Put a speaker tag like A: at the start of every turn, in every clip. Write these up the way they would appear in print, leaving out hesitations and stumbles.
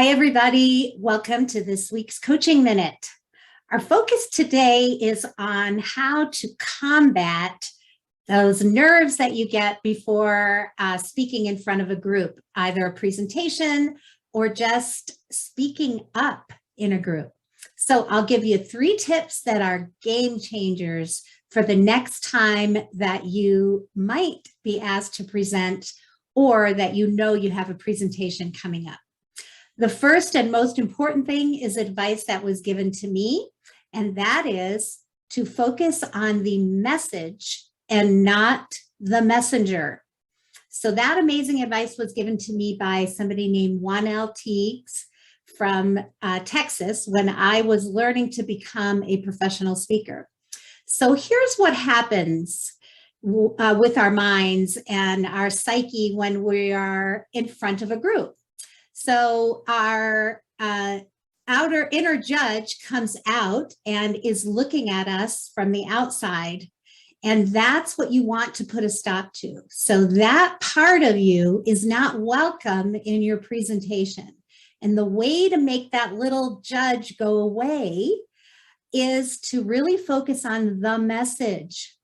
A: Hi, everybody. Welcome to this week's Coaching Minute. Our focus today is on how to combat those nerves that you get before speaking in front of a group, either a presentation or just speaking up in a group. So I'll give you 3 tips that are game changers for the next time that you might be asked to present or that you know you have a presentation coming up. The first and most important thing is advice that was given to me, and that is to focus on the message and not the messenger. So that amazing advice was given to me by somebody named Juan L. Teagues from Texas when I was learning to become a professional speaker. So here's what happens with our minds and our psyche when we are in front of a group. So our inner judge comes out and is looking at us from the outside. And that's what you want to put a stop to. So that part of you is not welcome in your presentation. And the way to make that little judge go away is to really focus on the message.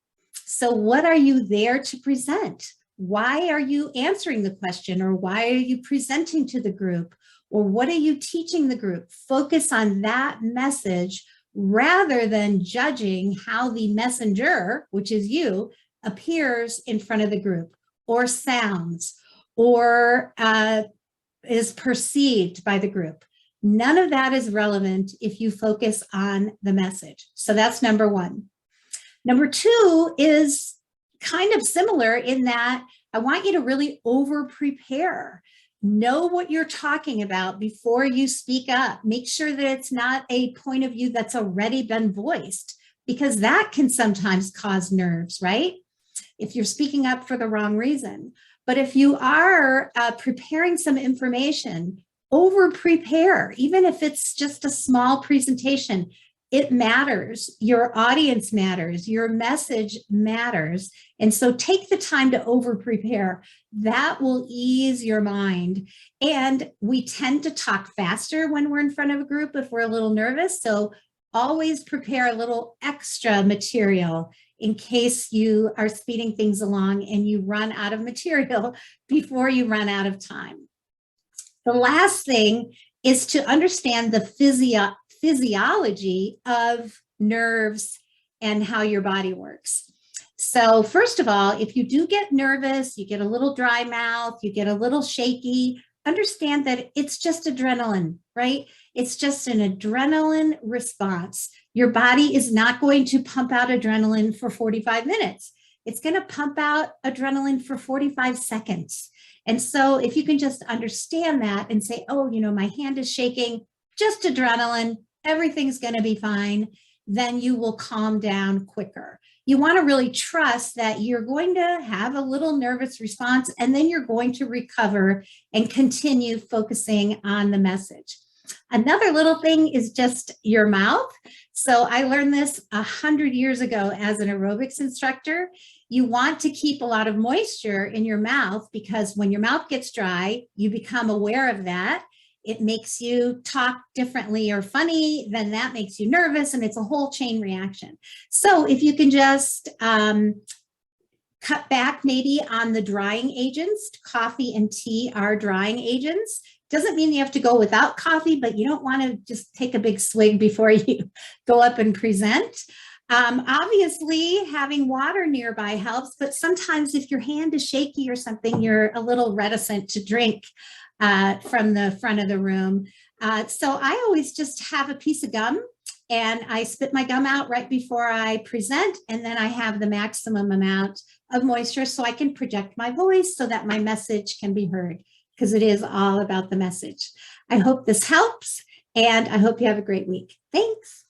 A: So what are you there to present? Why are you answering the question, or why are you presenting to the group, or what are you teaching the group? Focus on that message rather than judging how the messenger, which is you, appears in front of the group or sounds or is perceived by the group. None of that is relevant if you focus on the message. So that's number 1. Number 2 is kind of similar in that I want you to really over-prepare. Know what you're talking about before you speak up. Make sure that it's not a point of view that's already been voiced, because that can sometimes cause nerves, right? If you're speaking up for the wrong reason. But if you are preparing some information, over-prepare, even if it's just a small presentation. It matters. Your audience matters. Your message matters. And so take the time to over-prepare. That will ease your mind. And we tend to talk faster when we're in front of a group if we're a little nervous. So always prepare a little extra material in case you are speeding things along and you run out of material before you run out of time. The last thing is to understand the physiology of nerves and how your body works. So first of all, if you do get nervous, you get a little dry mouth, you get a little shaky, understand that it's just adrenaline, right? It's just an adrenaline response. Your body is not going to pump out adrenaline for 45 minutes. It's going to pump out adrenaline for 45 seconds. And so if you can just understand that and say, oh, my hand is shaking, just adrenaline, everything's going to be fine, then you will calm down quicker. You want to really trust that you're going to have a little nervous response, and then you're going to recover and continue focusing on the message. Another little thing is just your mouth. So I learned this 100 years ago as an aerobics instructor. You want to keep a lot of moisture in your mouth, because when your mouth gets dry, you become aware of that. It makes you talk differently or funny, then that makes you nervous, and it's a whole chain reaction. So if you can just cut back maybe on the drying agents, coffee and tea are drying agents. Doesn't mean you have to go without coffee, but you don't want to just take a big swig before you go up and present. Obviously, having water nearby helps, but sometimes if your hand is shaky or something, you're a little reticent to drink from the front of the room. So I always just have a piece of gum, and I spit my gum out right before I present, and then I have the maximum amount of moisture so I can project my voice so that my message can be heard, because it is all about the message. I hope this helps, and I hope you have a great week. Thanks.